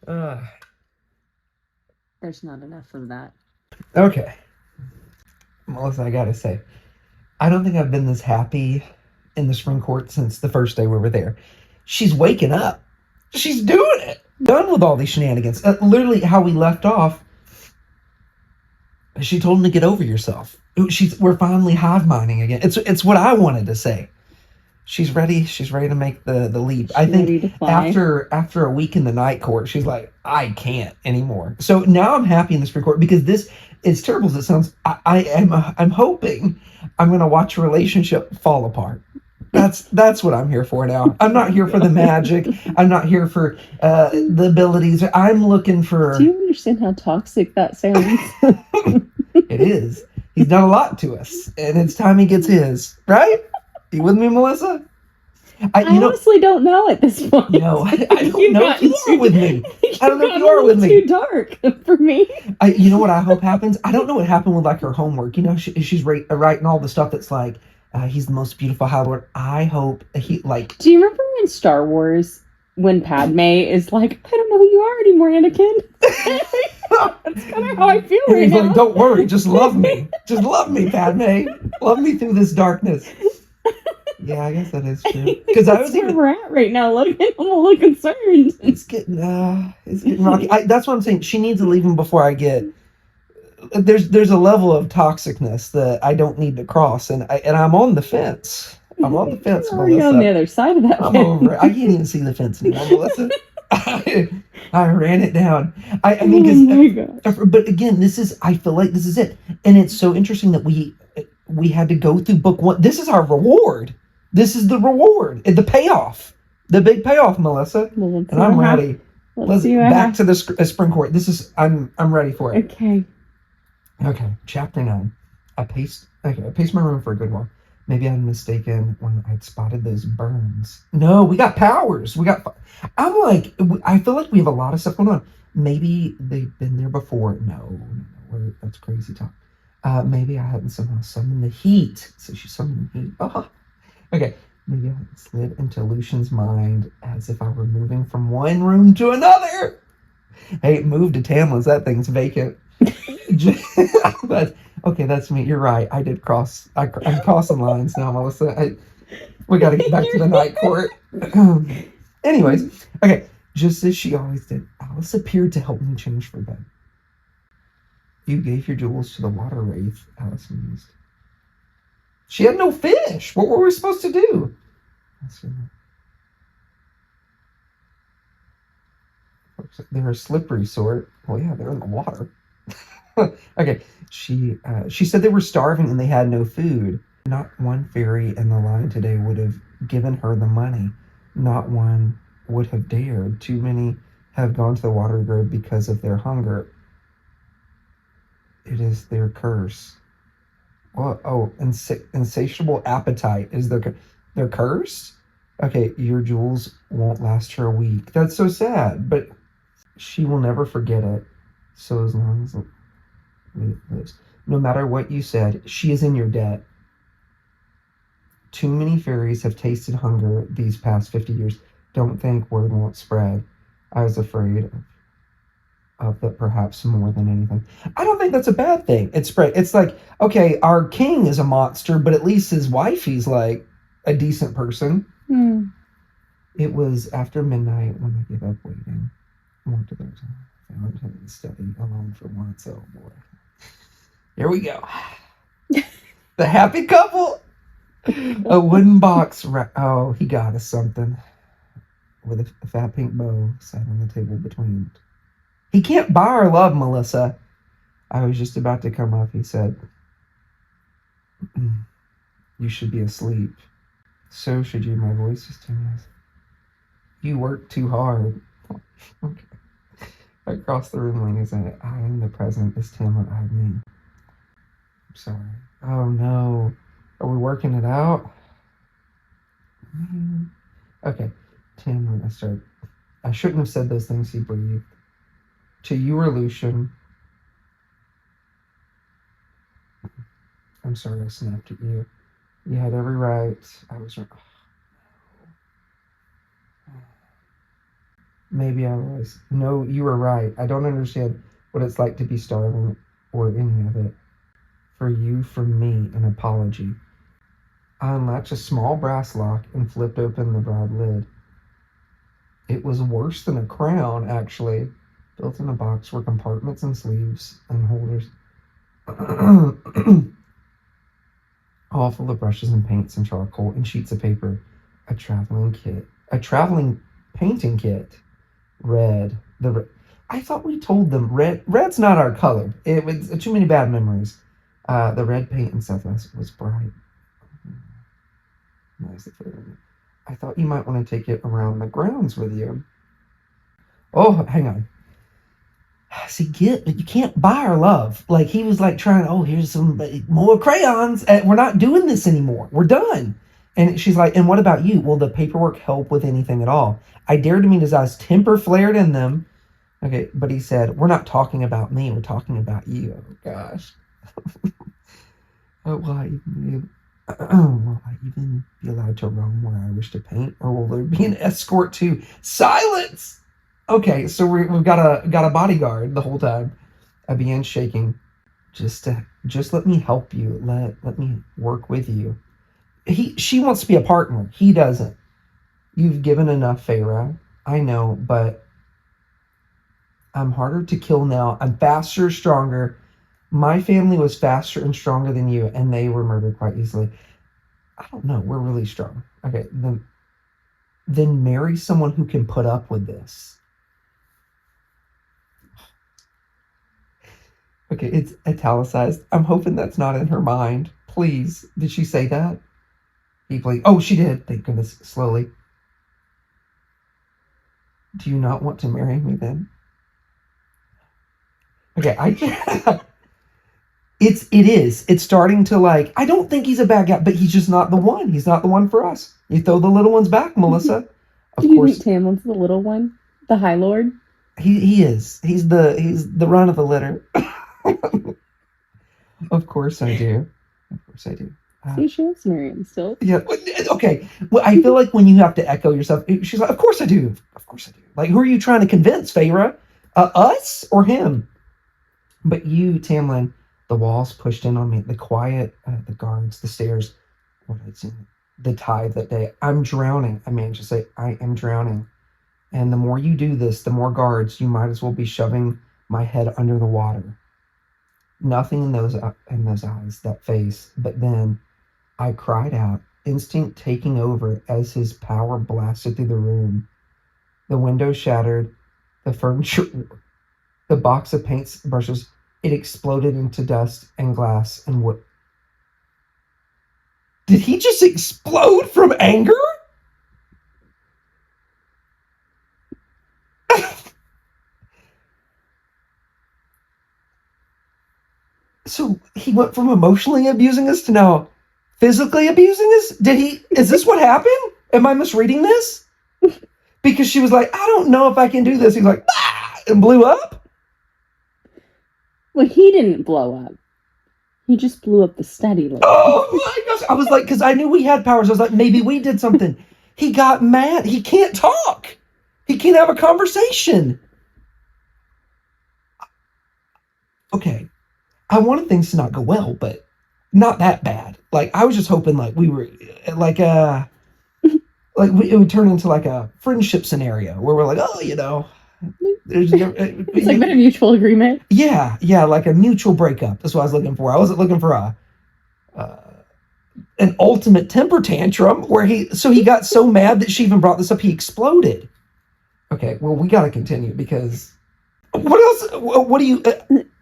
Uh, There's not enough of that. okay, Melissa, I gotta say, I don't think I've been this happy in the spring court since the first day we were there. She's waking up. She's doing it. Done with all these shenanigans. Literally, how we left off, she told him to get over yourself. We're finally hive minding again. It's what I wanted to say. She's ready. She's ready to make the leap. I She's ready think to fly. after a week in the night court, she's like, I can't anymore. So now I'm happy in the spring court because this, as terrible as it sounds, I'm hoping I'm gonna watch a relationship fall apart. That's what I'm here for now. I'm not here for the magic. I'm not here for the abilities. I'm looking Do for. you understand how toxic that sounds? It is. He's done a lot to us, and it's time he gets his. Right? You with me, Melissa? I honestly don't know at this point. No, I don't know if you are with me. I don't know if you are with me. Too dark for me. You know what I hope happens? I don't know what happened with like her homework. You know, she's writing all the stuff that's like, he's the most beautiful High Lord. I hope he like. Do you remember in Star Wars when Padme is like, I don't know who you are anymore, Anakin? That's kind of how I feel right He's now. like, don't worry, just love me. Just love me, Padme. Love me through this darkness. Yeah, I guess that is true. Because I was where we're at right now, Logan. I'm a little concerned. It's getting rocky. That's what I'm saying. She needs to leave him before I get. There's a level of toxicness that I don't need to cross, and I'm on the fence. I'm on the fence, Melissa. You're on the other side of that. I'm over it. I can't even see the fence anymore, Melissa. I ran it down. I mean, because, but again, I feel like this is it, and it's so interesting that we had to go through book one. This is our reward. This is the reward, the payoff, the big payoff, Melissa. Well, and I'm ready. Let's see back to the spring court. I'm ready for it. Okay, chapter 9. I paced my room for a good while. Maybe I'm mistaken when I'd spotted those burns. No, we got powers. I'm like, I feel like we have a lot of stuff going on. Maybe they've been there before. No, that's crazy talk. Maybe I hadn't somehow summoned the heat. So she summoned the heat. Oh, okay. Maybe I slid into Lucian's mind as if I were moving from one room to another. Hey, move to Tamlin's. That thing's vacant. But okay, that's me. You're right. I did cross. I'm crossing lines now, Melissa. We got to get back to the night court. Anyways, okay. Just as she always did, Alice appeared to help me change for bed. You gave your jewels to the water wraith, Alice mused. She had no fish. What were we supposed to do? They're a slippery sort. Well, yeah, they're in the water. Okay, she said they were starving and they had no food. Not one fairy in the line today would have given her the money. Not one would have dared. Too many have gone to the water grove because of their hunger. It is their curse. Well, insatiable appetite is their curse? Okay, your jewels won't last her a week. That's so sad, but she will never forget it. So as long as lives. No matter what you said, she is in your debt. Too many fairies have tasted hunger these past 50 years. Don't think word won't spread. I was afraid of that perhaps more than anything. I don't think that's a bad thing. It's spread. It's like, okay, our king is a monster, but at least his wifey's like a decent person. It was after midnight when I gave up waiting. I went to their found him study alone for once. Oh boy. Here we go. The happy couple. A wooden box. Oh, he got us something. With a fat pink bow sat on the table between. He can't buy our love, Melissa. I was just about to come up. He said, you should be asleep. So should you. My voice is too nice. You work too hard. Okay. Across the room, leaning said, I am the present. This Tamlin eyed me. I'm sorry. Oh no. Are we working it out? Okay. Tamlin, I shouldn't have said those things, he breathed. To you or Lucian. I'm sorry I snapped at you. You had every right. I was wrong. Maybe I was. No, you were right. I don't understand what it's like to be starving or any of it. For you, from me, an apology. I unlatched a small brass lock and flipped open the broad lid. It was worse than a crown, actually. Built in a box were compartments and sleeves and holders. All full of brushes and paints and charcoal and sheets of paper. A traveling painting kit. Red. I thought we told them red's not our color. It was too many bad memories. The red paint and stuff was bright. Nice. I thought you might want to take it around the grounds with you. Oh, hang on. See, you can't buy our love. Like, he was like trying, here's some more crayons. We're not doing this anymore. We're done. And she's like, and what about you? Will the paperwork help with anything at all? I dared to meet his eyes. Temper flared in them. Okay, but he said, we're not talking about me. We're talking about you. Oh, gosh. Will I even be allowed to roam where I wish to paint? Or will there be an escort to silence? Okay, so we've got a bodyguard the whole time. I began shaking. Just let me help you. Let me work with you. She wants to be a partner. He doesn't. You've given enough, Farah. I know, but I'm harder to kill now. I'm faster, stronger. My family was faster and stronger than you, and they were murdered quite easily. I don't know. We're really strong. Okay, then marry someone who can put up with this. Okay, it's italicized. I'm hoping that's not in her mind. Please. Did she say that? Deeply. Oh, she did. Thank goodness. Slowly. Do you not want to marry me then? Okay, it is. It's starting to I don't think he's a bad guy, but he's just not the one. He's not the one for us. You throw the little ones back, Melissa. Of Do you course. think Tamlin's the little one? The High Lord? He is. He's the run of the litter. Of course I do. Of course I do. See, she wants to marry him still. Yeah. Okay. Well, I feel like when you have to echo yourself, she's like, of course I do. Of course I do. Like, who are you trying to convince, Farah? Us or him? But you, Tamlin, the walls pushed in on me. The quiet, the guards, the stairs. What I'd seen. The tide that day. I'm drowning. I managed to say, I am drowning. And the more you do this, the more guards, you might as well be shoving my head under the water. Nothing in those eyes, that face. But then I cried out, instinct taking over as his power blasted through the room. The window shattered, the furniture, the box of paints, brushes, it exploded into dust and glass and wood. Did he just explode from anger? So he went from emotionally abusing us to now physically abusing us? Is this what happened? Am I misreading this? Because she was like, I don't know if I can do this. He's like, and blew up? Well, he didn't blow up. He just blew up the study. Oh my gosh. I was like, because I knew we had powers. I was like, maybe we did something. He got mad. He can't talk. He can't have a conversation. Okay. I wanted things to not go well, but not that bad. Like, I was just hoping we were it would turn into a friendship scenario where we're like, there's it's been a mutual agreement. Yeah, like a mutual breakup. That's what I was looking for. I wasn't looking for an ultimate temper tantrum where he got so mad that she even brought this up, he exploded. Okay, well, we got to continue because what else? What do you?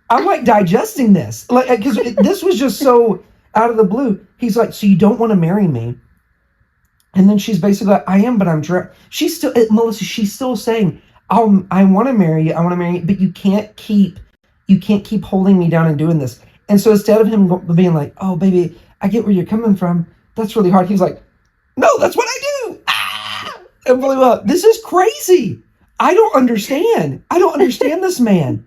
I'm digesting this, because this was just so out of the blue. He's like, so you don't want to marry me? And then she's basically like, I am, but I'm she's still, Melissa, she's still saying, I want to marry you, but you can't keep holding me down and doing this. And so instead of him being like, oh, baby, I get where you're coming from, that's really hard. He's like, no, that's what I do. And blew up. This is crazy. I don't understand this man.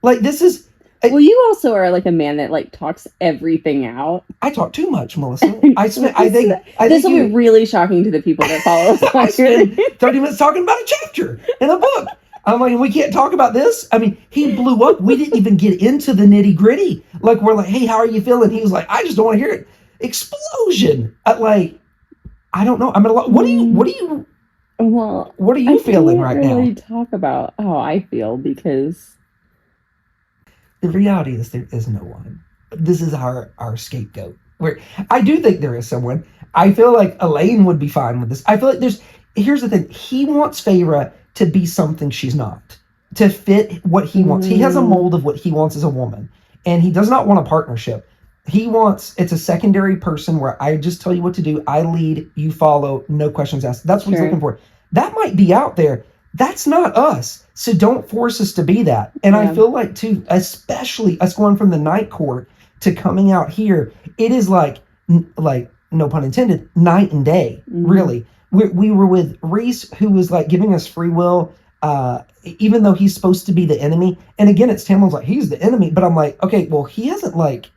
This is, Well, you also are like a man that like talks everything out. I talk too much, Melissa. I think this will be really shocking to the people that follow us. I spend 30 minutes talking about a chapter in a book. I'm like, we can't talk about this. I mean, he blew up. We didn't even get into the nitty gritty. Like, we're like, hey, how are you feeling? He was like, I just don't want to hear it. Explosion. I don't know. I'm gonna. What are you? Well, what are you feeling right now? Really talk about how I feel, because the reality is there is no one. This is our scapegoat. Where I do think there is someone. I feel like Elaine would be fine with this. I feel like here's the thing. He wants Feyre to be something she's not, to fit what he wants. He has a mold of what he wants as a woman, and he does not want a partnership. It's a secondary person where I just tell you what to do. I lead, you follow, no questions asked. That's what he's looking for. That might be out there. That's not us. So don't force us to be that. And I feel like, too, especially us going from the night court to coming out here, it is like no pun intended, night and day, really. We were with Reese, who was like giving us free will, even though he's supposed to be the enemy. And again, it's Tamlin's like, he's the enemy. But I'm like, okay, well, he hasn't like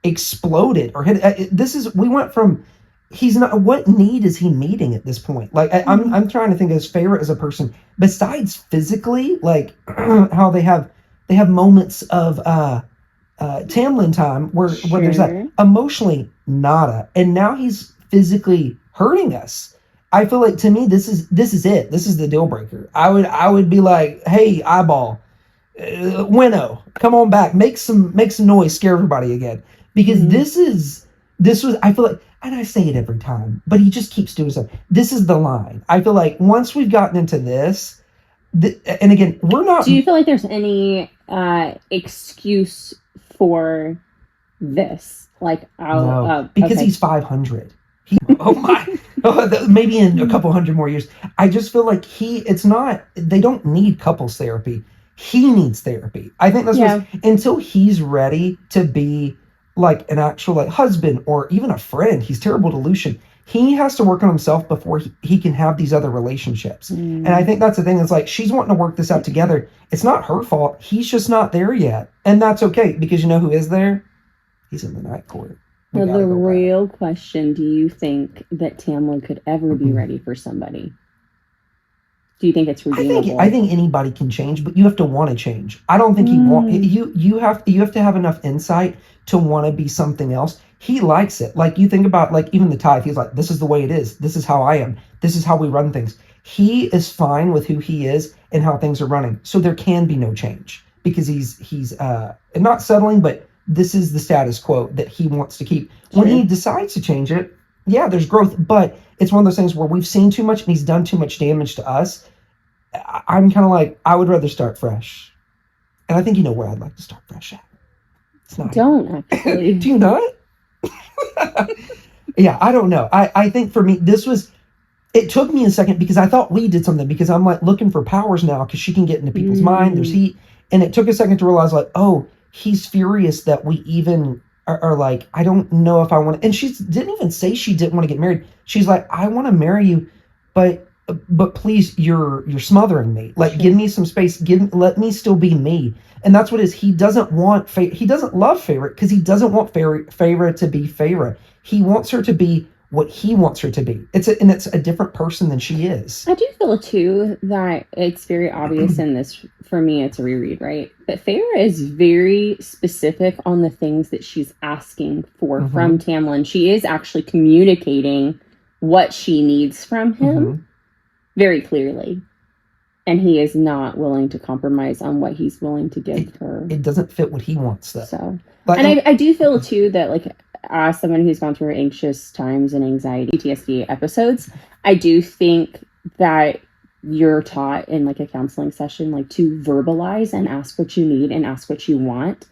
exploded or hit. We went from, he's not, what need is he meeting at this point? Like, I'm trying to think as Feyre as a person, besides physically, like how they have moments of Tamlin time where there's that, emotionally nada. And now he's physically hurting us. I feel like, to me, this is it. This is the deal breaker. I would be like, hey, eyeball, Winnow, come on back, make some noise, scare everybody again, because this was, I feel like, and I say it every time, but he just keeps doing stuff. This is the line. I feel like once we've gotten into this, and again, we're not. Do you feel like there's any excuse for this? Like, no, because he's 500. Maybe in a couple hundred more years. I just feel like they don't need couples therapy. He needs therapy. I think that's until he's ready to be like an actual like husband or even a friend. He's terrible to Lucian. He has to work on himself before he can have these other relationships. And I think that's the thing. It's like, she's wanting to work this out together. It's not her fault. He's just not there yet. And that's okay, because you know who is there? He's in the night court. Well, the real question, do you think that Tamlin could ever be ready for somebody? Do you think it's redeemable? I think anybody can change, but you have to want to change. I don't think you have to have enough insight to want to be something else. He likes it. Like, you think about, like, even the tithe, he's like, this is the way it is. This is how I am. This is how we run things. He is fine with who he is and how things are running. So there can be no change, because he's not settling, but this is the status quo that he wants to keep. When he decides to change it, there's growth, but it's one of those things where we've seen too much and he's done too much damage to us. I'm kind of like, I would rather start fresh. And I think you know where I'd like to start fresh at. It's not. Don't actually. Do you not? Yeah, I don't know. I think for me, it took me a second, because I thought we did something, because I'm like looking for powers now, because she can get into people's mind. There's heat. And it took a second to realize, like, oh, he's furious that we even are like, I don't know if I want to. And she didn't even say she didn't want to get married. She's like, I want to marry you, but please, you're smothering me. Like, give me some space. Let me still be me. And that's what it is. He doesn't love Feyre, because he doesn't want Feyre to be Feyre. He wants her to be what he wants her to be. It's a different person than she is. I do feel too that it's very obvious in this. For me, it's a reread, right? But Feyre is very specific on the things that she's asking for from Tamlin. She is actually communicating what she needs from him very clearly. And he is not willing to compromise on what he's willing to give her. It doesn't fit what he wants, though. So, and I do feel too that, like, as someone who's gone through anxious times and anxiety, PTSD episodes, I do think that you're taught in like a counseling session, like, to verbalize and ask what you need and ask what you want,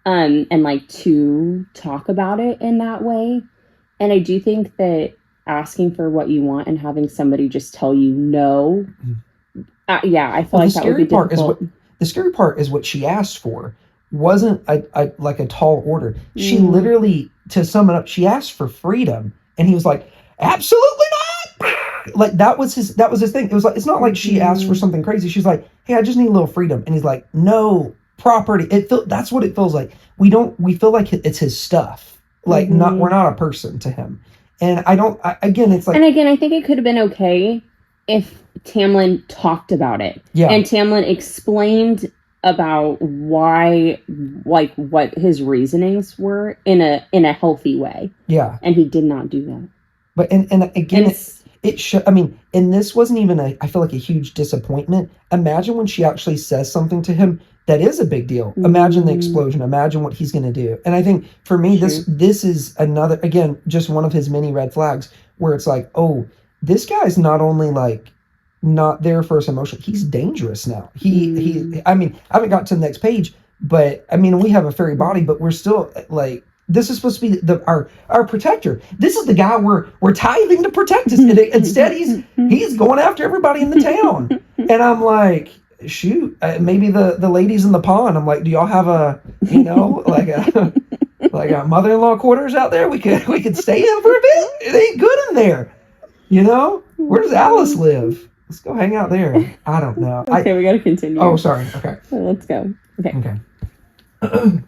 and like to talk about it in that way. And I do think that asking for what you want and having somebody just tell you no, I feel like that would be difficult. The scary part is what she asked for wasn't like a tall order. She literally, to sum it up, she asked for freedom, and he was like, absolutely not. Like, that was his thing. It was like, it's not like she asked for something crazy. She's like, hey, I just need a little freedom. And he's like, no, property. That's what it feels like. We feel like it's his stuff. Like we're not a person to him. And it's like, and again, I think it could have been okay if Tamlin talked about it. Yeah. And Tamlin explained about why, like, what his reasonings were in a healthy way. Yeah. And he did not do that. But and again, it should. I mean, and this wasn't even I feel like a huge disappointment. Imagine when she actually says something to him that is a big deal. Imagine the explosion. Imagine what he's going to do. And I think for me, this is another, again, just one of his many red flags where it's like, oh, this guy's not only like not there for his emotion, he's dangerous now. He I mean, I haven't got to the next page, but I mean, we have a fairy body, but we're still like, this is supposed to be our protector. This is the guy we're tithing to protect us. Instead, he's going after everybody in the town. And I'm like, shoot, maybe the ladies in the pond. I'm like, do y'all have a like a mother-in-law quarters out there? We could stay in for a bit. It ain't good in there. Where does Alice live? Let's go hang out there. I don't know. Okay, we got to continue. Oh, sorry. Okay. Let's go. Okay.